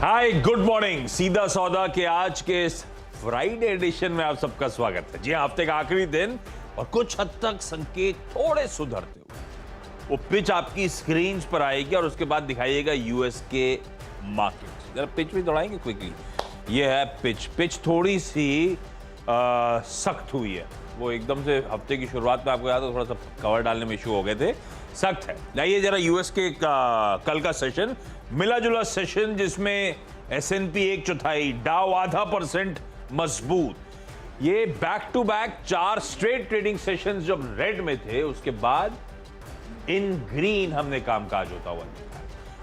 Hi good morning. सीधा सौदा के आज के इस फ्राइडे एडिशन में आप सबका स्वागत है। जी हफ्ते का आखिरी दिन और कुछ हद तक संकेत थोड़े सुधरते हुए वो पिच आपकी स्क्रीन पर आएगी और उसके बाद दिखाइएगा यूएस के मार्केट। जरा पिच भी दौड़ाएंगे क्विकली। ये है पिच थोड़ी सी सख्त हुई है। वो एकदम से हफ्ते की शुरुआत में आपको याद है थोड़ा सा कवर डालने में इशू हो गए थे, सख्त है। लाइए जरा यूएस के कल का सेशन, मिला जुला सेशन जिसमें S&P 1/4, डाउ 0.5% मजबूत। ये back to back 4 straight trading sessions जब रेड में थे उसके बाद इन ग्रीन हमने कामकाज होता हुआ देखा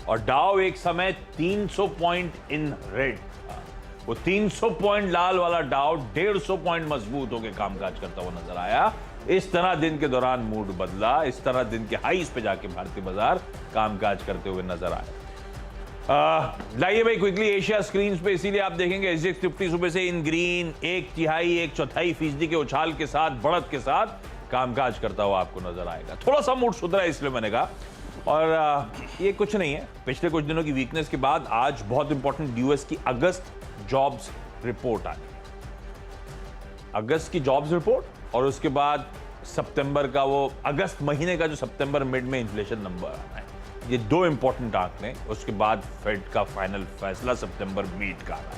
और डाउ एक समय 300 पॉइंट इन रेड था। वो 300 पॉइंट लाल वाला डाउ 150 पॉइंट मजबूत होकर कामकाज करता हुआ नजर आया। इस तरह दिन के दौरान मूड बदला, इस तरह दिन के हाईस पे जाके भारतीय बाजार कामकाज करते हुए नजर आए। लाइए भाई क्विकली एशिया स्क्रीन पे, इसीलिए आप देखेंगे SGX 50 सुबह से इन ग्रीन 1/3-1/4% के उछाल के साथ, बढ़त के साथ कामकाज करता हुआ आपको नजर आएगा। थोड़ा सा मूड सुधरा है इसलिए मैंने कहा। और ये कुछ नहीं है, पिछले कुछ दिनों की वीकनेस के बाद आज बहुत इंपॉर्टेंट यूएस की अगस्त जॉब्स रिपोर्ट आ गई। अगस्त की जॉब्स रिपोर्ट और उसके बाद सितंबर का वो अगस्त महीने का जो सितंबर मिड में इन्फ्लेशन नंबर आना है। ये 2 इंपॉर्टेंट आंकड़े। उसके बाद फेड का फाइनल फैसला सितंबर मिड का आना है।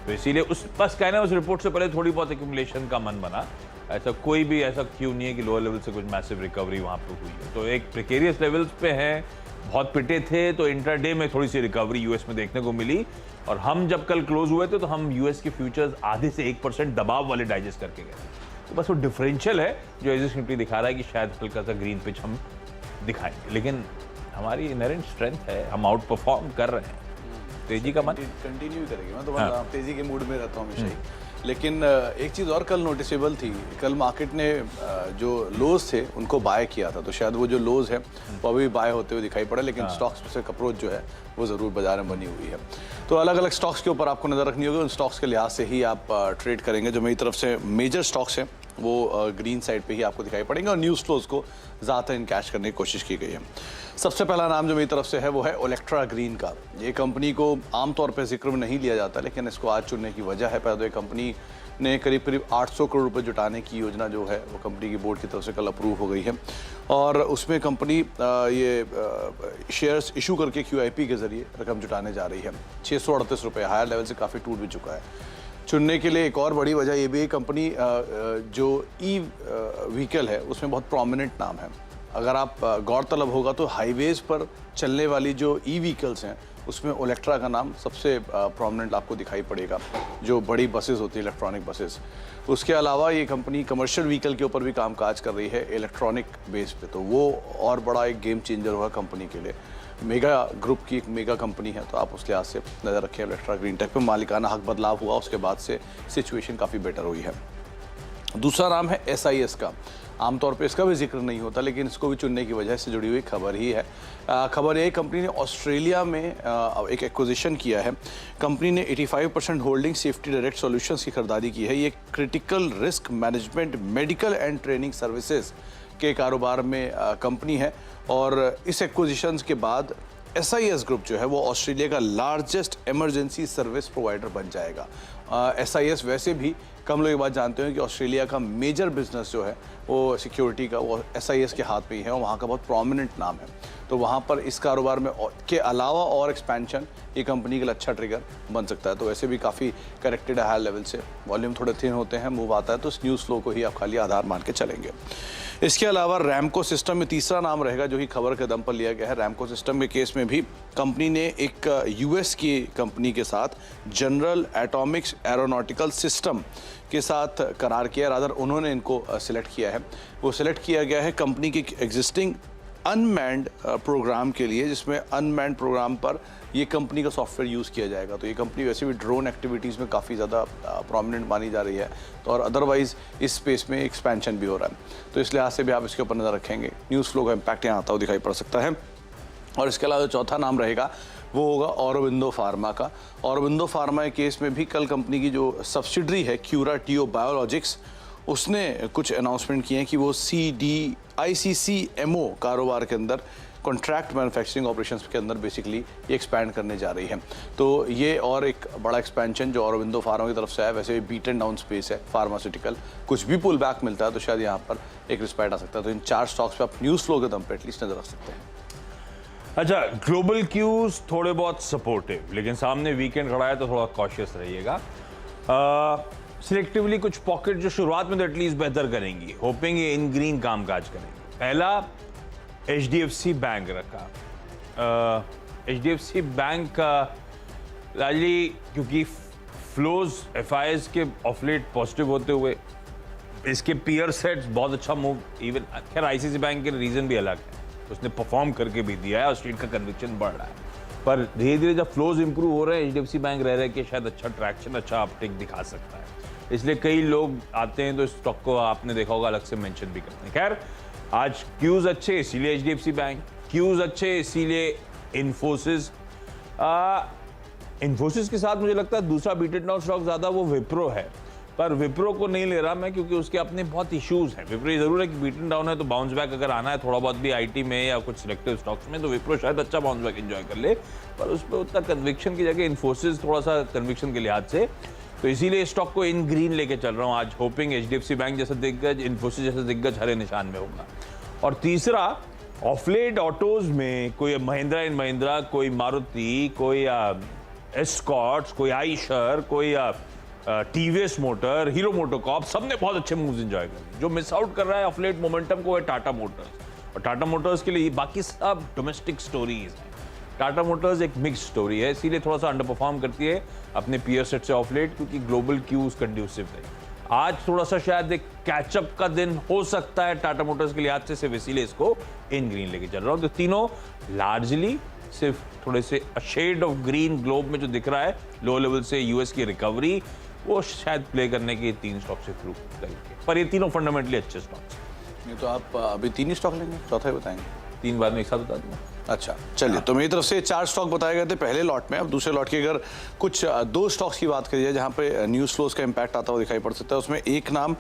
तो इसीलिए उस बस कहना उस रिपोर्ट से पहले थोड़ी बहुत एक्यूमुलेशन का मन बना। ऐसा कोई भी ऐसा क्यों नहीं है कि लोअर लेवल से कुछ मैसिव रिकवरी वहां पे हुई है। तो एक प्रिकेरियस लेवल्स पे हैं, बहुत पिटे थे, तो इंट्राडे में थोड़ी सी रिकवरी यूएस में देखने को मिली। और हम जब कल क्लोज हुए थे तो हम यूएस के फ्यूचर्स आधे से 1% दबाव वाले डाइजेस्ट करके गए। तो बस वो डिफरेंशियल है जो SGX 50 दिखा रहा है कि शायद हल्का सा ग्रीन पिच हम दिखाएंगे, लेकिन हमारी इनहेरेंट स्ट्रेंथ है, हम आउट परफॉर्म कर रहे हैं। तेजी का मन कंटिन्यू करेंगे। मैं तो तेजी के मूड में रहता हूँ हमेशा ही। लेकिन एक चीज़ और कल नोटिसेबल थी, कल मार्केट ने जो लोज थे उनको बाय किया था, तो शायद वो जो लोज है वो अभी बाय होते हुए दिखाई पड़ा। लेकिन स्टॉक्स पे से अप्रोच जो है वो ज़रूर बाजार में बनी हुई है। तो अलग अलग स्टॉक्स के ऊपर आपको नज़र रखनी होगी, उन स्टॉक्स के लिहाज से ही आप ट्रेड करेंगे। जो मेरी तरफ से मेजर स्टॉक्स हैं वो ग्रीन साइड पे ही आपको दिखाई पड़ेंगे और न्यूज़ फ्लोज को ज़्यादा इनकैश करने की कोशिश की गई है। सबसे पहला नाम जो मेरी तरफ से है वो है ओलेक्ट्रा ग्रीन का। ये कंपनी को आमतौर पर जिक्र में नहीं लिया जाता, लेकिन इसको आज चुनने की वजह है, पहले तो ये कंपनी ने करीब 800 करोड़ रुपए जुटाने की योजना जो है वो कंपनी की बोर्ड की तरफ से कल अप्रूव हो गई है। और उसमें कंपनी ये शेयर्स इशू करके QIP के जरिए रकम जुटाने जा रही है। 638 रुपये हायर लेवल से काफ़ी टूट भी चुका है। चुनने के लिए एक और बड़ी वजह ये भी है, कंपनी जो व्हीकल है उसमें बहुत प्रोमिनेंट नाम है। अगर आप गौरतलब होगा तो हाईवेज़ पर चलने वाली जो व्हीकल्स हैं उसमें ओलेक्ट्रा का नाम सबसे प्रोमिनेंट आपको दिखाई पड़ेगा, जो बड़ी बसेस होती है, इलेक्ट्रॉनिक बसेस। उसके अलावा ये कंपनी कमर्शियल व्हीकल के ऊपर भी कामकाज कर रही है इलेक्ट्रॉनिक बेस पे, तो वो और बड़ा एक गेम चेंजर होगा कंपनी के लिए। मेगा ग्रुप की एक मेगा कंपनी है, तो आप उस लिहाज से नज़र रखें। ओलेक्ट्रा ग्रीन टेक पे मालिकाना हक बदलाव हुआ, उसके बाद से सिचुएशन काफ़ी बेटर हुई है। दूसरा नाम है SIS का। आमतौर पे इसका भी जिक्र नहीं होता, लेकिन इसको भी चुनने की वजह से जुड़ी हुई खबर ही है। खबर ये, कंपनी ने ऑस्ट्रेलिया में एक एक्विजिशन किया है। कंपनी ने 85% होल्डिंग सेफ्टी डायरेक्ट सॉल्यूशंस की खरीदारी की है। ये critical risk management, medical and training services के कारोबार में कंपनी है। और इस एक्विजिशन के बाद SIS ग्रुप जो है वो ऑस्ट्रेलिया का लार्जेस्ट इमरजेंसी सर्विस प्रोवाइडर बन जाएगा। SIS वैसे भी कम लोग ये बात जानते हैं कि ऑस्ट्रेलिया का मेजर बिजनेस जो है वो सिक्योरिटी का, वो SIS के हाथ में ही है और वहाँ का बहुत प्रोमिनेंट नाम है। तो वहाँ पर इस कारोबार में के अलावा और एक्सपेंशन ये कंपनी के लिए अच्छा ट्रिगर बन सकता है। तो वैसे भी काफ़ी करेक्टेड है हाई लेवल से, वॉल्यूम थोड़े थिन होते हैं, मूव आता है, तो इस न्यूज़ फ्लो को ही आप खाली आधार मान के चलेंगे। इसके अलावा रैमको सिस्टम में तीसरा नाम रहेगा जो कि खबर के दम पर लिया गया है। रैमको सिस्टम के केस में भी कंपनी ने एक US की कंपनी के साथ जनरल एटॉमिक्स एरोनॉटिकल सिस्टम के साथ करार किया, रादर उन्होंने इनको सिलेक्ट किया है। वो सिलेक्ट किया गया है कंपनी की एग्जिस्टिंग अनमैन्ड प्रोग्राम के लिए, जिसमें अनमैन्ड प्रोग्राम पर ये कंपनी का सॉफ्टवेयर यूज़ किया जाएगा। तो ये कंपनी वैसे भी ड्रोन एक्टिविटीज़ में काफ़ी ज़्यादा प्रोमिनेंट मानी जा रही है, तो और अदरवाइज़ इस स्पेस में एक्सपेंशन भी हो रहा है। तो इस लिहाज से भी आप इसके ऊपर नज़र रखेंगे। न्यूज़ फ्लो का इम्पैक्ट यहाँ आता हुआ दिखाई पड़ सकता है। और इसके अलावा चौथा नाम रहेगा वो होगा औरोबिंदो फार्मा का। औरोबिंदो फार्मा के केस में भी कल कंपनी की जो सब्सिडरी है क्यूराटिओ बायोलॉजिक्स, उसने कुछ अनाउंसमेंट किए हैं कि वो CDICCMO कारोबार के अंदर कॉन्ट्रैक्ट मैन्युफैक्चरिंग ऑपरेशंस के अंदर बेसिकली ये एक्सपैंड करने जा रही है। तो ये और एक बड़ा एक्सपेंशन जो ऑरोबिंदो फार्मा की तरफ से है। वैसे बीट एंड डाउन स्पेस है फार्मास्यूटिकल, कुछ भी पुल बैक मिलता है तो शायद यहाँ पर एक रिस्पेक्ट आ सकता है। तो इन 4 स्टॉक्स पे आप न्यूज़ फ्लो के दम पे एटलीस्ट नजर रख सकते हैं। अच्छा, ग्लोबल क्यूज थोड़े बहुत सपोर्टिव, लेकिन सामने वीकेंड खड़ा है तो थोड़ा कॉशियस रहिएगा। सिलेक्टिवली कुछ पॉकेट जो शुरुआत में तो एटलीस्ट बेहतर करेंगी, होपिंग ये इन ग्रीन कामकाज करेंगी। पहला HDFC बैंक रखा। HDFC बैंक का लाजली क्योंकि फ्लोज FIs के ऑफ लेट पॉजिटिव होते हुए इसके पीयर सेट्स बहुत अच्छा मूव, इवन खैर ICICI बैंक के रीजन भी अलग है, उसने परफॉर्म करके भी दिया है और स्ट्रीट का कन्विक्शन बढ़ रहा है। पर धीरे धीरे जब फ्लोज इंप्रूव हो रहे हैं HDFC बैंक रह रहे कि शायद अच्छा ट्रैक्शन, अच्छा अपटेक दिखा सकता है, इसलिए कई लोग आते हैं तो इस स्टॉक को आपने देखा होगा अलग से मेंशन भी करते हैं। खैर आज क्यूज अच्छे इसीलिए HDFC बैंक, क्यूज अच्छे इसीलिए इन्फोसिस। इन्फोसिस के साथ मुझे लगता है दूसरा बीटेड डाउन स्टॉक ज्यादा वो विप्रो है, पर विप्रो को नहीं ले रहा मैं क्योंकि उसके अपने बहुत इश्यूज हैं। विप्रो ये जरूर है कि बीटन डाउन है तो बाउंस बैक अगर आना है थोड़ा बहुत भी IT में या कुछ सिलेक्टिव स्टॉक्स में तो विप्रो शायद अच्छा बाउंस बैक एंजॉय कर ले, पर उस पर उतना कन्विक्शन की जगह इन्फोसिस थोड़ा सा कन्विक्शन के लिहाज से, तो इसीलिए स्टॉक को इन ग्रीन लेके चल रहा हूँ आज, होपिंग HDFC बैंक जैसा दिग्गज, इन्फोसिस जैसा दिग्गज हरे निशान में होगा। और तीसरा ऑफलेट ऑटोज में कोई महिंद्रा एंड महिंद्रा, कोई मारुति, कोई एस्कॉर्ट्स, कोई आइशर, कोई TVS मोटर, हीरो मोटोकॉर्प, सबने बहुत अच्छे मूव्स एंजॉय करे। जो मिस आउट कर रहा है ऑफलेट मोमेंटम को है टाटा मोटर्स, और टाटा मोटर्स के लिए बाकी सब डोमेस्टिक स्टोरीज हैं। टाटा मोटर्स एक मिक्स स्टोरी है, इसीलिए थोड़ा सा अंडर परफॉर्म करती है अपने पीयर सेट से ऑफलेट, क्योंकि ग्लोबल क्यूज कंड्यूसिव है। आज थोड़ा सा शायद एक कैचअप का दिन हो सकता है टाटा मोटर्स के लिहाज से, सिर्फ इसीलिए इसको इन ग्रीन लेके चल रहा हूँ। तो तीनों लार्जली सिर्फ थोड़े से शेड ऑफ ग्रीन ग्लोब में जो दिख रहा है लो लेवल से US की रिकवरी, वो शायद प्ले करने के 3 स्टॉक से थ्रू करेंगे, पर ये तीनों फंडामेंटली अच्छे स्टॉक्स। नहीं तो आप अभी 3 ही स्टॉक लेंगे, चौथा ही बताएंगे? 3 बार में एक साथ बता दूंगा। अच्छा चलिए, तो मेरी तरफ से 4 स्टॉक बताए गए थे पहले लॉट में। अब दूसरे लॉट की अगर कुछ 2 स्टॉक्स की बात करी जाए जहां पे न्यूज़ फ्लोज का इंपैक्ट आता हुआ दिखाई पड़ सकता है, उसमें एक नाम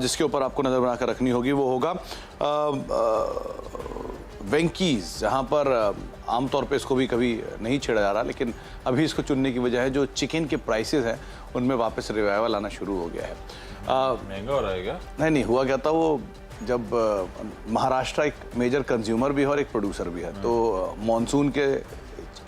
जिसके ऊपर आपको नजर बनाकर रखनी होगी वो होगा वेंकीज, जहां पर आमतौर पे इसको भी कभी नहीं छेड़ा जा रहा, लेकिन अभी इसको चुनने की वजह है जो चिकन के प्राइसेस हैं उनमें वापस रिवाइवल आना शुरू हो गया है। महंगा हो रहेगा? नहीं हुआ क्या था, वो जब महाराष्ट्र एक मेजर कंज्यूमर भी है और एक प्रोड्यूसर भी है, तो मॉनसून के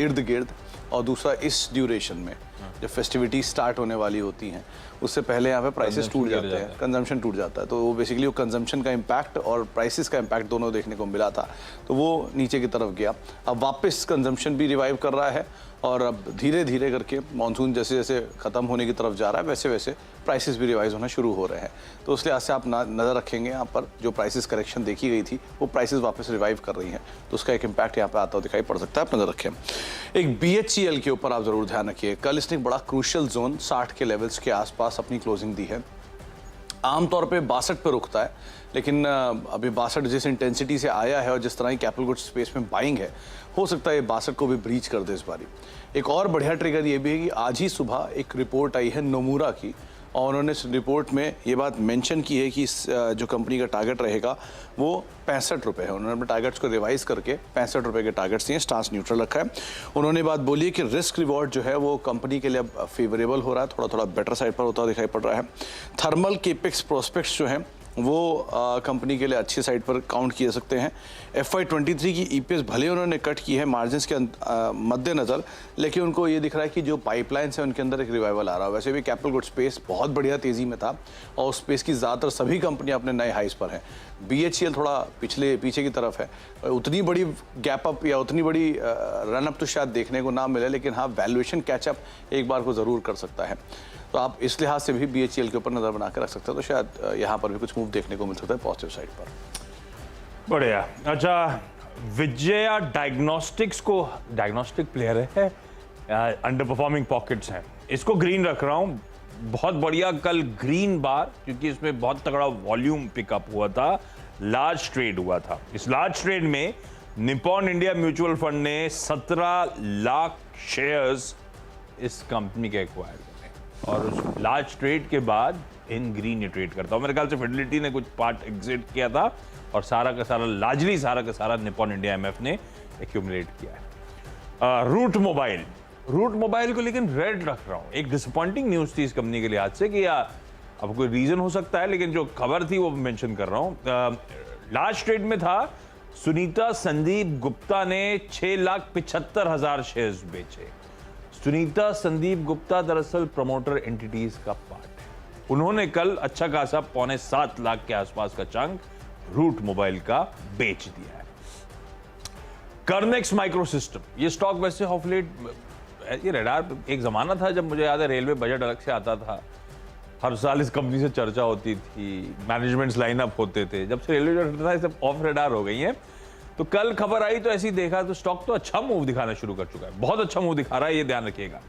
इर्द गिर्द और दूसरा इस ड्यूरेशन में जब फेस्टिविटी स्टार्ट होने वाली होती हैं उससे पहले यहाँ पे प्राइसेस टूट जाते हैं, कंजम्पशन टूट जाता है। तो वो बेसिकली वो कंजम्पशन का इम्पैक्ट और प्राइसेस का इम्पैक्ट दोनों देखने को मिला था, तो वो नीचे की तरफ गया। अब वापस कंजम्पशन भी रिवाइव कर रहा है और अब धीरे धीरे करके मानसून जैसे जैसे ख़त्म होने की तरफ जा रहा है वैसे वैसे प्राइसेस भी रिवाइज होना शुरू हो रहे हैं। तो उस लिहाज से आप नज़र रखेंगे यहाँ पर जो प्राइसेस करेक्शन देखी गई थी वो प्राइसेस वापस रिवाइव कर रही हैं, तो उसका एक इम्पैक्ट यहाँ पर आता हुआ दिखाई पड़ सकता है, आप नज़र रखें। एक BHEL के ऊपर आप ज़रूर ध्यान रखिए, कल इसने एक बड़ा क्रूशियल जोन 60 के लेवल्स के आसपास अपनी क्लोजिंग दी है। आमतौर पे 62 पे रुकता है, लेकिन अभी 62 जिस इंटेंसिटी से आया है और जिस तरह की कैपिटल गुड्स स्पेस में बाइंग है, हो सकता है 62 को भी ब्रीच कर दे इस बारी। एक और बढ़िया ट्रिगर ये भी है कि आज ही सुबह एक रिपोर्ट आई है नोमुरा की, और उन्होंने इस रिपोर्ट में ये बात मेंशन की है कि इस जो कंपनी का टारगेट रहेगा वो 65 रुपये है। उन्होंने अपने टारगेट्स को रिवाइज करके 65 रुपये के टारगेट्स दिए, स्टांस न्यूट्रल रखा है। उन्होंने बात बोली है कि रिस्क रिवॉर्ड जो है वो कंपनी के लिए अब फेवरेबल हो रहा है, थोड़ा थोड़ा बेटर साइड पर होता हुआ दिखाई पड़ रहा है। थर्मल केपेक्स प्रोस्पेक्ट्स जो हैं वो कंपनी के लिए अच्छी साइड पर काउंट किए सकते हैं। FY23 की EPS भले उन्होंने कट की है मार्जिन्स के मद्देनज़र, लेकिन उनको ये दिख रहा है कि जो पाइपलाइंस है उनके अंदर एक रिवाइवल आ रहा है। वैसे भी कैपिटल गुड स्पेस बहुत बढ़िया तेज़ी में था और उस स्पेस की ज़्यादातर सभी कंपनियां अपने नए हाइस पर हैं। BHEL थोड़ा पीछे की तरफ है, उतनी बड़ी गैप अप या उतनी बड़ी रन अप तो शायद देखने को ना मिले, लेकिन हाँ वैल्यूएशन कैचअप एक बार को ज़रूर कर सकता है। तो आप इस लिहाज से भी BHEL के ऊपर नज़र बना के रख सकते हो, तो शायद यहाँ पर भी कुछ मूव देखने को मिल सकता है पॉजिटिव साइड पर। बढ़िया। अच्छा, विजया डायग्नोस्टिक्स को, डायग्नोस्टिक प्लेयर है, अंडर परफॉर्मिंग पॉकेट्स हैं, इसको ग्रीन रख रहा हूँ। बहुत बढ़िया कल ग्रीन बार, क्योंकि इसमें बहुत तगड़ा वॉल्यूम पिकअप हुआ था, लार्ज ट्रेड हुआ था। इस लार्ज ट्रेड में निप्पॉन इंडिया म्यूचुअल फंड ने 17 लाख शेयर्स इस कंपनी के एक्वायर करे, और उस लार्ज ट्रेड के बाद इन ग्रीन ये ट्रेड करता हूँ। मेरे ख्याल से फिडेलिटी ने कुछ पार्ट एग्जिट किया था, और सारा का सारा लार्जली सारा का सारा निपॉन इंडिया एमएफ ने एक्यूमुलेट किया है। रूट मोबाइल को लेकिन रेड रख रहा हूं। एक डिसअपॉइंटिंग न्यूज थी इस कंपनी के लिहाज से कि अब कोई रीजन हो सकता है, लेकिन जो खबर थी वो मेंशन कर रहा हूं। लास्ट ट्रेड में था, सुनीता संदीप गुप्ता ने 6,75,000 शेयर्स बेचे। सुनीता संदीप गुप्ता दरअसल प्रमोटर एंटिटीज का पार्ट है। उन्होंने कल अच्छा खासा 6.25 लाख के आसपास का चंक रूट मोबाइल का बेच दिया है। कर्नेक्स माइक्रोसिस्टम, ये स्टॉक वैसे ऑफ लेट, ये रडार एक जमाना था जब मुझे याद है रेलवे बजट अलग से आता था, हर साल इस कंपनी से चर्चा होती थी, मैनेजमेंट्स लाइनअप होते थे। जब से रेलवे बजट था, सब ऑफ रडार हो गई हैं। तो कल खबर आई तो ऐसे ही देखा तो स्टॉक तो अच्छा मूव दिखाना शुरू कर चुका है, बहुत अच्छा मूव दिखा रहा है, ये ध्यान रखिएगा।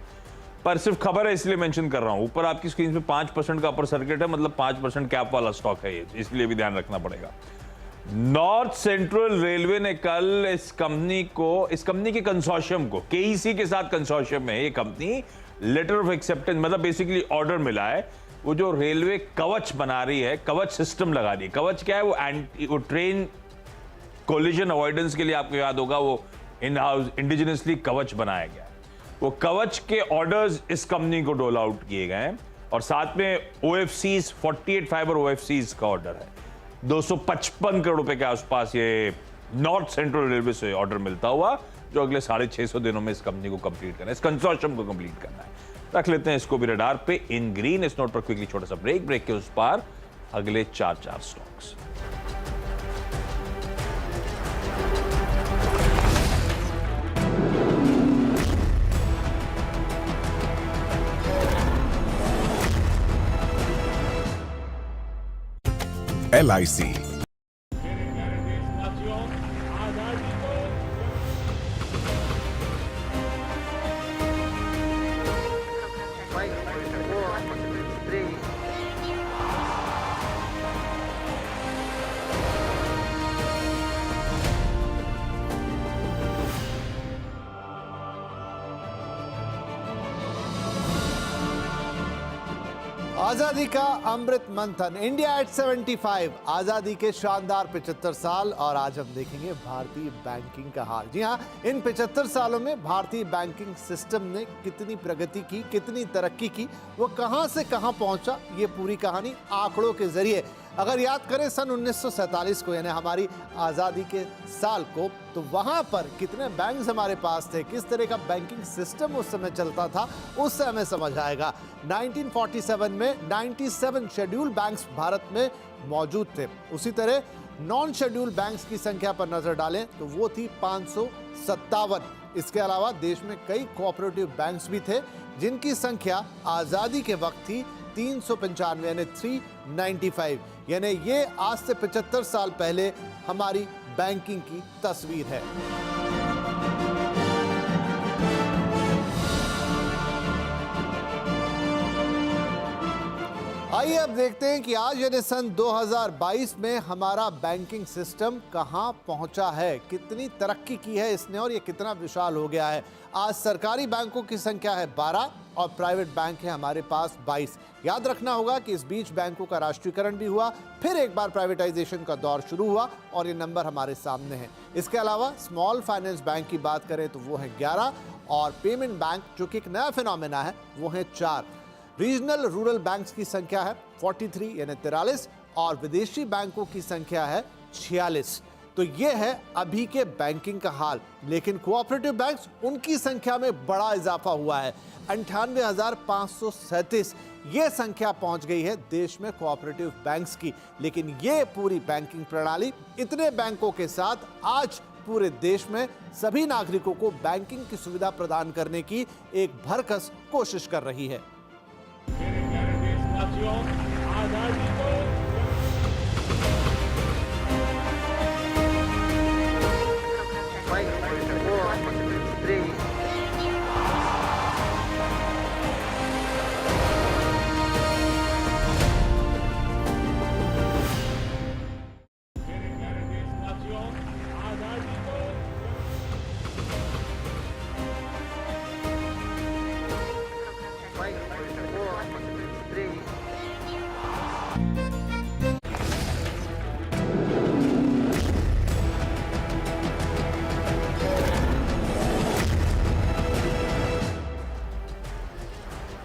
पर सिर्फ खबर है इसलिए मेंशन कर रहा हूं। ऊपर आपकी स्क्रीन पे 5% का अपर सर्किट है, मतलब 5% कैप वाला स्टॉक है ये, इसलिए भी ध्यान रखना पड़ेगा। नॉर्थ सेंट्रल रेलवे ने कल इस कंपनी के कंसोर्शियम को, केईसी के साथ कंसोर्शियम में ये कंपनी लेटर ऑफ एक्सेप्टेंस, मतलब बेसिकली ऑर्डर मिला है। वो जो रेलवे कवच बना रही है, कवच सिस्टम लगा रही है। कवच क्या है? वो ट्रेन कोलिजन अवॉइडेंस के लिए, आपको याद होगा, वो इन हाउस इंडिजिनसली कवच बनाया गया है। वो कवच के ऑर्डर्स इस कंपनी को डोल आउट किए गए हैं और साथ में OFCs 48 फाइबर OFCs का ऑर्डर है। 255 करोड़ रुपए के आसपास ये नॉर्थ सेंट्रल रेलवे से ऑर्डर मिलता हुआ, जो अगले 650 दिनों में इस कंपनी को कंप्लीट करना है, इस कंसोर्शियम को कंप्लीट करना है। रख लेते हैं इसको भी रडार पे इन ग्रीन। इस नोट पर क्विकली छोटा सा ब्रेक के उस पार अगले 4 स्टॉक्स। LIC आजादी का अमृत मंथन, इंडिया एट 75, आजादी के शानदार 75 साल। और आज हम देखेंगे भारतीय बैंकिंग का हाल। जी हाँ, इन 75 सालों में भारतीय बैंकिंग सिस्टम ने कितनी प्रगति की, कितनी तरक्की की, वो कहां से कहां पहुंचा, ये पूरी कहानी आंकड़ों के जरिए अगर याद करें सन 1947 को, यानी हमारी आज़ादी के साल को, तो वहाँ पर कितने बैंक्स हमारे पास थे, किस तरह का बैंकिंग सिस्टम उस समय चलता था, उससे हमें समझ आएगा। 1947 में 97 शेड्यूल बैंक्स भारत में मौजूद थे। उसी तरह नॉन शेड्यूल बैंक्स की संख्या पर नजर डालें तो वो थी 557। इसके अलावा देश में कई कोऑपरेटिव बैंक्स भी थे जिनकी संख्या आज़ादी के वक्त थी 395, यानी 395। यानी ये आज से 75 साल पहले हमारी बैंकिंग की तस्वीर है। आइए अब देखते हैं कि आज यानी सन 2022 में हमारा बैंकिंग सिस्टम कहां पहुंचा है, कितनी तरक्की की है इसने और ये कितना विशाल हो गया है। आज सरकारी बैंकों की संख्या है 12 और प्राइवेट बैंक है हमारे पास 22। याद रखना होगा कि इस बीच बैंकों का राष्ट्रीयकरण भी हुआ, फिर एक बार प्राइवेटाइजेशन का दौर शुरू हुआ और ये नंबर हमारे सामने है। इसके अलावा स्मॉल फाइनेंस बैंक की बात करें तो वो है 11 और पेमेंट बैंक जो कि एक नया फिनोमेना है वो है 4। रीजनल रूरल बैंक्स की संख्या है 43 यानी 43 और विदेशी बैंकों की संख्या है 46। तो ये है अभी के बैंकिंग का हाल। लेकिन कोऑपरेटिव बैंक्स, उनकी संख्या में बड़ा इजाफा हुआ है, 98,537 ये संख्या पहुंच गई है देश में कोऑपरेटिव बैंक्स की। लेकिन ये पूरी बैंकिंग प्रणाली इतने बैंकों के साथ आज पूरे देश में सभी नागरिकों को बैंकिंग की सुविधा प्रदान करने की एक भरकस कोशिश कर रही है।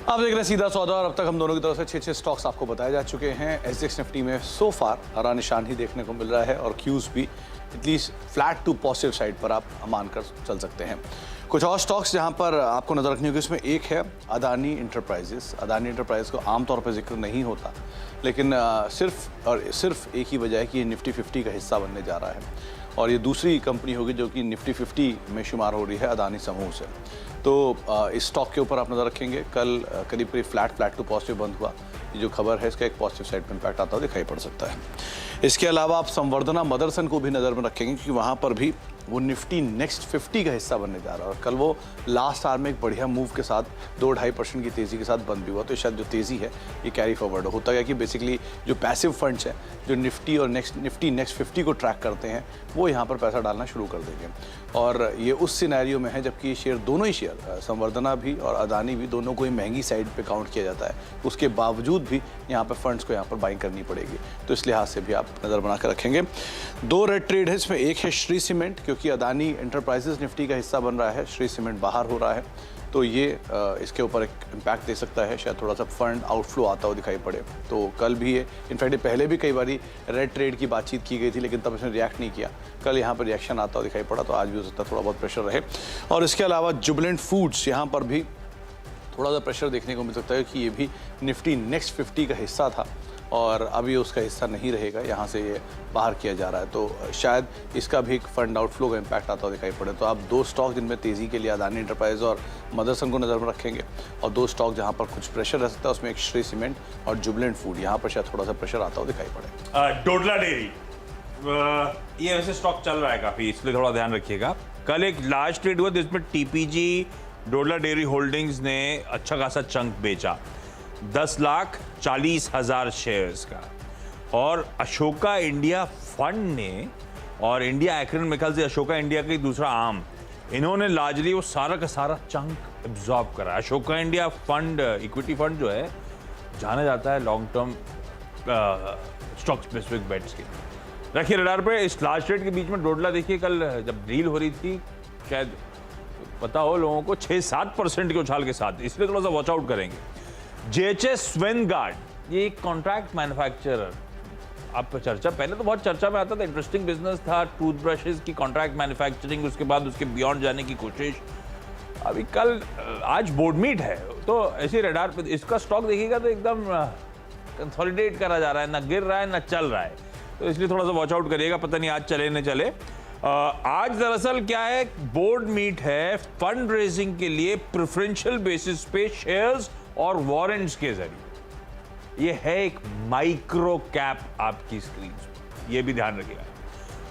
आप देख रहे हैं सीधा सौदा और अब तक हम दोनों की तरफ से 6 स्टॉक्स आपको बताए जा चुके हैं। एसजेएक्स निफ्टी में सो फार हरा निशान ही देखने को मिल रहा है और क्यूज भी at least flat to positive side पर आप मानकर चल सकते हैं। कुछ और स्टॉक्स जहां पर आपको नजर रखनी होगी, उसमें एक है अदानी इंटरप्राइजेस। अदानी इंटरप्राइज को आमतौर पर जिक्र नहीं होता, लेकिन सिर्फ एक ही वजह है कि ये निफ्टी 50 का हिस्सा बनने जा रहा है और ये दूसरी कंपनी होगी जो कि निफ्टी 50 में शुमार हो रही है अदानी समूह से। तो इस स्टॉक के ऊपर आप नज़र रखेंगे। कल करीब फ्लैट टू पॉजिटिव बंद हुआ। ये जो खबर है इसका एक पॉजिटिव साइड पर इंपैक्ट आता हुआ दिखाई पड़ सकता है। इसके अलावा आप संवर्धना मदरसन को भी नज़र में रखेंगे क्योंकि वहाँ पर भी वो निफ्टी नेक्स्ट 50 का हिस्सा बनने जा रहा है और कल वो लास्ट आवर में एक बढ़िया मूव के साथ 2-2.5% की तेज़ी के साथ बंद भी हुआ। तो शायद जो तेज़ी है ये कैरी फॉरवर्ड होता है कि बेसिकली जो पैसिव फंड्स हैं जो निफ्टी और निफ्टी नेक्स्ट 50 को ट्रैक करते हैं वो यहाँ पर पैसा डालना शुरू कर देंगे और ये उस सिनेरियो में है जबकि ये शेयर दोनों ही शेयर संवर्धना भी और अदानी भी दोनों को ही महंगी साइड पे काउंट किया जाता है। उसके बावजूद भी यहाँ पर फंड्स को यहाँ पर बाइंग करनी पड़ेगी, तो इस लिहाज से भी आप नज़र बना कर रखेंगे। 2 रेड ट्रेड है इसमें। एक है श्री सीमेंट, क्योंकि अदानी इंटरप्राइजेस निफ्टी का हिस्सा बन रहा है, श्री सीमेंट बाहर हो रहा है, तो ये इसके ऊपर एक इम्पैक्ट दे सकता है। शायद थोड़ा सा फंड आउटफ्लो आता हुआ दिखाई पड़े। तो कल भी ये इनफैक्ट पहले भी कई बारी रेड ट्रेड की बातचीत की गई थी लेकिन तब इसने रिएक्ट नहीं किया। कल यहाँ पर रिएक्शन आता हुआ दिखाई पड़ा, तो आज भी हो सकता है थोड़ा बहुत प्रेशर रहे। और इसके अलावा जुबिलेंट फूड्स, यहाँ पर भी थोड़ा सा प्रेशर देखने को मिल सकता है कि ये भी निफ्टी नेक्स्ट 50 का हिस्सा था और अभी उसका हिस्सा नहीं रहेगा, यहाँ से ये बाहर किया जा रहा है, तो शायद इसका भी एक फंड आउटफ्लो का इम्पैक्ट आता हुआ दिखाई पड़े। तो आप 2 स्टॉक जिनमें तेज़ी के लिए अदानी इंटरप्राइज और मदरसन को नज़र में रखेंगे और 2 स्टॉक जहाँ पर कुछ प्रेशर रह सकता है उसमें एक श्री सीमेंट और जुबिलेंट फूड, यहाँ पर शायद थोड़ा सा प्रेशर आता हुआ दिखाई पड़े। डोडला डेयरी, ये वैसे स्टॉक चल रहा है काफ़ी, इसलिए थोड़ा ध्यान रखिएगा। कल एक लार्ज ट्रेड हुआ जिसमें टीपीजी डोडला डेयरी होल्डिंग्स ने अच्छा खासा चंक बेचा, 10,40,000 शेयर्स का। और अशोका इंडिया फंड ने और इंडिया एक्रेन में ख्याल से अशोका इंडिया का दूसरा आर्म, इन्होंने लार्जली वो सारा का सारा चंक एब्जॉर्ब करा। Ashoka India fund equity fund जो है जाना जाता है long term stock specific bets के। रखिए रडार पे। इस लार्ज ट्रेड के बीच में डोडला देखिए कल जब डील हो रही थी, शायद पता हो लोगों को, 6-7% के उछाल के साथ, इसलिए थोड़ा सा वॉच आउट करेंगे। JHS Vanguard, ये एक कॉन्ट्रैक्ट मैन्युफैक्चरर, आप चर्चा पहले तो बहुत चर्चा में आता था, इंटरेस्टिंग बिजनेस था, टूथब्रशेस की कॉन्ट्रैक्ट मैन्युफैक्चरिंग, उसके बाद उसके बियॉन्ड जाने की कोशिश। अभी कल आज बोर्ड मीट है तो ऐसे रडार पे इसका स्टॉक देखिएगा तो एकदम कंसोलिडेट करा जा रहा है, ना गिर रहा है ना चल रहा है, तो इसलिए थोड़ा सा वॉच आउट करिएगा, पता नहीं आज चले न चले। आज दरअसल क्या है, बोर्ड मीट है फंड रेजिंग के लिए प्रेफरेंशियल बेसिस पे शेयर्स और वारंट्स के जरिए। ये है एक माइक्रो कैप आपकी स्क्रीन, ये भी ध्यान रखिएगा।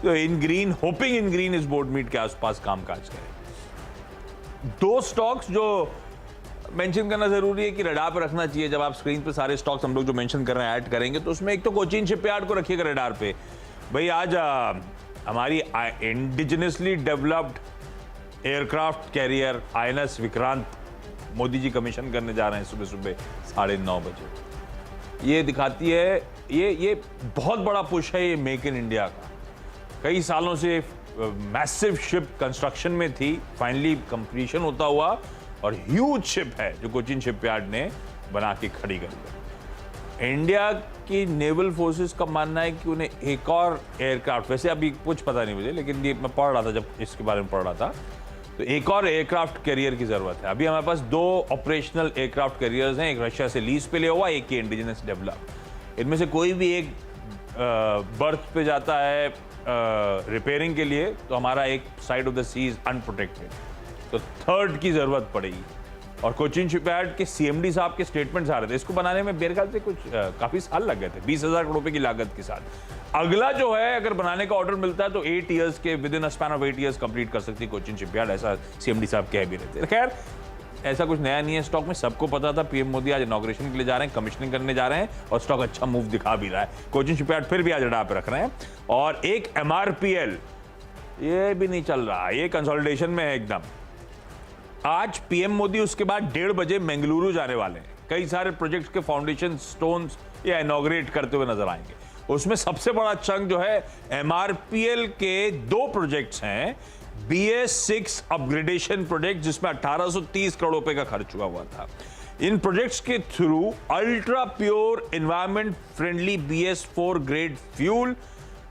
तो इन ग्रीन, होपिंग इन ग्रीन इस बोर्ड मीट के आसपास कामकाज करें। 2 स्टॉक्स जो मेंशन करना जरूरी है कि रडार पर रखना चाहिए जब आप स्क्रीन पे सारे स्टॉक्स हम लोग जो मेंशन कर रहे हैं ऐड करेंगे, तो उसमें एक तो कोचीन शिपयार्ड को रखिएगा रडार पे। भाई आज हमारी indigenously developed aircraft carrier INS Vikrant Modi ji commission करने जा रहे हैं सुबह 9:30 बजे। ये दिखाती है, ये बहुत बड़ा पुश है ये मेक इन इंडिया का। कई सालों से मैसिव शिप कंस्ट्रक्शन में थी, फाइनली कंप्लीशन होता हुआ और ह्यूज शिप है जो कोचीन शिपयार्ड ने बना के खड़ी कर दी। इंडिया की नेवल फोर्सेस का मानना है कि उन्हें एक और एयरक्राफ्ट, वैसे अभी कुछ पता नहीं मुझे, लेकिन ये मैं पढ़ रहा था, जब इसके बारे में पढ़ रहा था, तो एक और एयरक्राफ्ट कैरियर की जरूरत है। अभी हमारे पास 2 ऑपरेशनल एयरक्राफ्ट कैरियर्स हैं, एक रशिया से लीज पे लिया हुआ, एक ही इंडिजिनस डेवलप। इनमें से कोई भी एक बर्थ पे जाता है रिपेयरिंग के लिए तो हमारा एक side of the sea is unprotected, तो 3rd की जरूरत पड़ेगी। और कोचीन शिपयार्ड के CMD साहब के स्टेटमेंट्स आ रहे थे, इसको बनाने में मेरे ख्याल से कुछ काफी साल लग गए थे, 20,000 करोड़ रुपए की लागत के साथ। अगला जो है अगर बनाने का ऑर्डर मिलता है तो 8 इयर्स के, with in a span of 8 years complete कर सकती है कोचीन शिपयार्ड, ऐसा CMD साहब कह भी रहे थे। खैर ऐसा कुछ नया नहीं है स्टॉक में, सबको पता था PM मोदी आज इनॉग्रेशन के लिए जा रहे हैं, कमिश्निंग करने जा रहे हैं और स्टॉक अच्छा मूव दिखा भी रहा है। कोचीन शिपयार्ड फिर भी आज रडार पे रख रहे हैं। और एक MRPL, ये भी नहीं चल रहा, ये कंसोलिडेशन में है एकदम। आज PM मोदी उसके बाद 1:30 बजे बेंगलुरु जाने वाले हैं, कई सारे प्रोजेक्ट्स के फाउंडेशन स्टोन्स ये इनॉग्रेट करते हुए नजर आएंगे। उसमें सबसे बड़ा चंक जो है MRPL के 2 प्रोजेक्ट्स हैं, BS6 अपग्रेडेशन प्रोजेक्ट जिसमें 1830 करोड़ रुपए का खर्च हुआ था, इन प्रोजेक्ट्स के through ultra pure environment friendly BS4 grade fuel,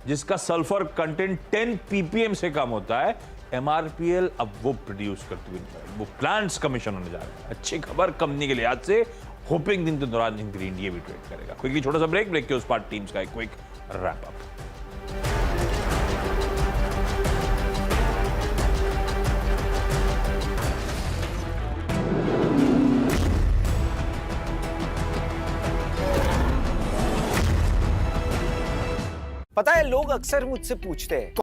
जिसका सल्फर कंटेंट 10 ppm से कम होता है, MRPL अब वो प्रोड्यूस करती हुई नजर आएगी। वो प्लांट्स कमीशन होने जा रहे हैं। अच्छी खबर कंपनी के लिहाज से। होपिंग दिन के दौरान ग्रीन ये भी ट्रेड करेगा। क्विकली छोटा सा ब्रेक के उस पार्ट टीम्स का एक क्विक रैप अप। पता है, लोग अक्सर मुझसे पूछते हैं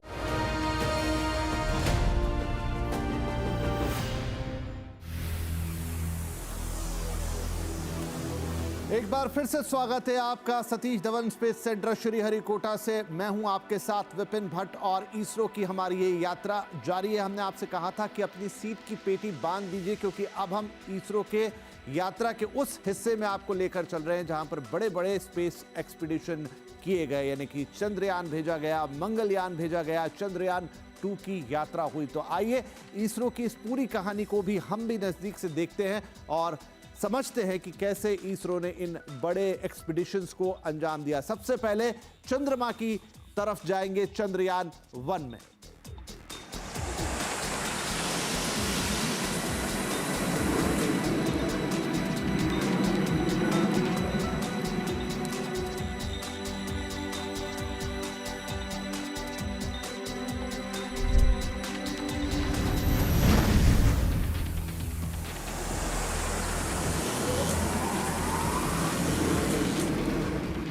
एक बार फिर से स्वागत है आपका सतीश धवन स्पेस सेंटर श्रीहरिकोटा से। मैं हूं आपके साथ विपिन भट्ट और इसरो की हमारी ये यात्रा जारी है। हमने आपसे कहा था कि अपनी सीट की पेटी बांध दीजिए, क्योंकि अब हम इसरो के यात्रा के उस हिस्से में आपको लेकर चल रहे हैं जहां पर बड़े बड़े स्पेस एक्सपीडिशन किए गए, यानी कि चंद्रयान भेजा गया, मंगलयान भेजा गया, चंद्रयान 2 की यात्रा हुई। तो आइए इसरो की इस पूरी कहानी को भी हम भी नजदीक से देखते हैं और समझते हैं कि कैसे इसरो ने इन बड़े एक्सपीडिशंस को अंजाम दिया। सबसे पहले चंद्रमा की तरफ जाएंगे चंद्रयान 1 में।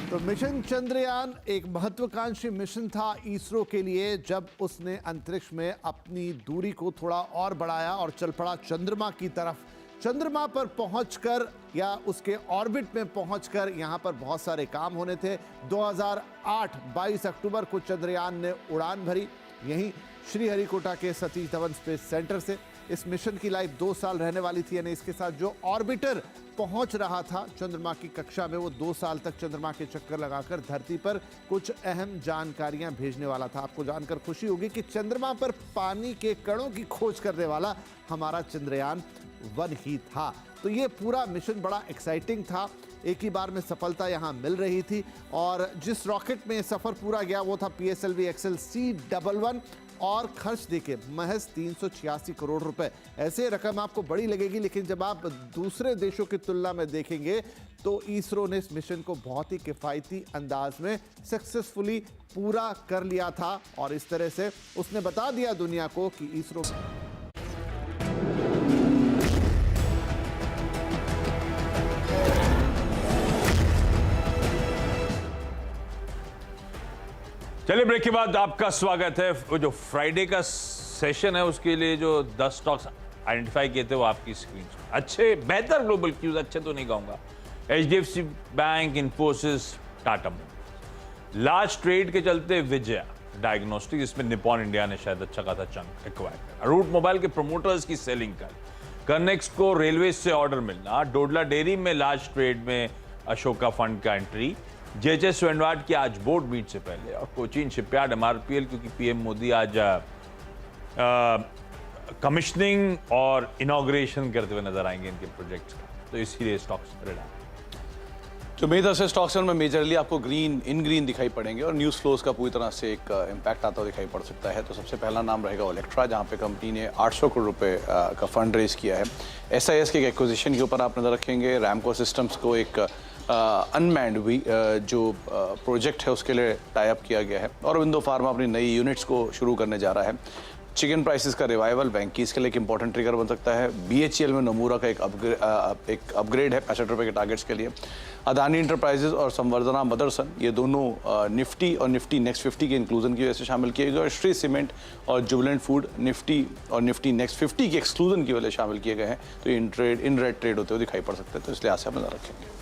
तो मिशन चंद्रयान एक महत्वाकांक्षी मिशन था इसरो के लिए, जब उसने अंतरिक्ष में अपनी दूरी को थोड़ा और बढ़ाया और चल पड़ा चंद्रमा की तरफ। चंद्रमा पर पहुंचकर या उसके ऑर्बिट में पहुंचकर यहां पर बहुत सारे काम होने थे। 2008 22 अक्टूबर को चंद्रयान ने उड़ान भरी, यहीं श्रीहरिकोटा के सतीश धवन स्पेस सेंटर से। इस मिशन की लाइफ 2 साल रहने वाली थी, यानी इसके साथ जो ऑर्बिटर पहुंच रहा था चंद्रमा की कक्षा में, वो 2 साल तक चंद्रमा के चक्कर लगाकर धरती पर कुछ अहम जानकारियां भेजने वाला था। आपको जानकर खुशी होगी कि चंद्रमा पर पानी के कणों की खोज करने वाला हमारा चंद्रयान 1 ही था। तो ये पूरा मिशन बड़ा एक्साइटिंग था। एक ही बार में सफलता यहां मिल रही थी और जिस रॉकेट में सफर पूरा गया वो था PSLV XL C11 और खर्च देके महज 386 करोड़ रुपए। ऐसे रकम आपको बड़ी लगेगी, लेकिन जब आप दूसरे देशों की तुलना में देखेंगे तो इसरो ने इस मिशन को बहुत ही किफायती अंदाज में सक्सेसफुली पूरा कर लिया था और इस तरह से उसने बता दिया दुनिया को कि इसरो चलिए ब्रेक के बाद आपका स्वागत है। वो जो फ्राइडे का सेशन है उसके लिए जो 10 स्टॉक्स आइडेंटिफाई किए थे वो आपकी स्क्रीन पर। अच्छे बेहतर ग्लोबल क्यूज, अच्छे तो नहीं कहूंगा, HDFC bank, Infosys, Tata Motors. Large trade के चलते विजया डायग्नोस्टिक, इसमें निपॉन इंडिया ने शायद अच्छा खासा चंक एक्वायर किया। रूट मोबाइल के प्रमोटर्स की सेलिंग कर, कनेक्स को रेलवे से ऑर्डर मिलना, डोडला डेयरी में लार्ज ट्रेड में अशोका फंड का एंट्री, JHS वेंडवार्ड की आज बोर्ड मीट से पहले, और कोचीन शिपयार्ड MRPL, क्योंकि PM मोदी आज कमिश्निंग और इनॉग्रेशन करते हुए नजर आएंगे इनके प्रोजेक्ट्स का, तो इसीलिए स्टॉक्स रिटर्न। तो मेरी तरफ से स्टॉक्स में मेजरली आपको ग्रीन दिखाई पड़ेंगे और न्यूज़ फ्लोज का पूरी तरह से एक इम्पैक्ट आता हुआ दिखाई पड़ सकता है। तो सबसे पहला नाम रहेगा ओलेक्ट्रा, जहां पे कंपनी ने 800 करोड़ रुपए का फंड रेज किया है। SIS के एक एक्विजिशन के ऊपर आप नजर रखेंगे। रैमको सिस्टम्स को एक अनमैन्ड जो प्रोजेक्ट है उसके लिए टाई अप किया गया है। और अरविंदो फार्मा अपनी नई यूनिट्स को शुरू करने जा रहा है। चिकन प्राइसेस का रिवाइवल बैंकीज के लिए एक इंपॉर्टेंट ट्रिगर बन सकता है। BHEL में नमूरा का एक अपग्रेड है 65 रुपये के टारगेट्स के लिए। अदानी इंटरप्राइजेज और संवर्धना मदरसन, ये दोनों निफ्टी और निफ्टी नेक्स्ट 50 के इंक्लूजन की वजह से शामिल किए गए। और श्री सीमेंट और जुबिलेंट फूड निफ्टी और निफ्टी नेक्स्ट 50 के एक्सक्लूजन की वजह से शामिल किए गए हैं। तो इन रेड ट्रेड होते हुए दिखाई पड़ सकते हैं, तो इसलिए आज से आप नजर रखेंगे।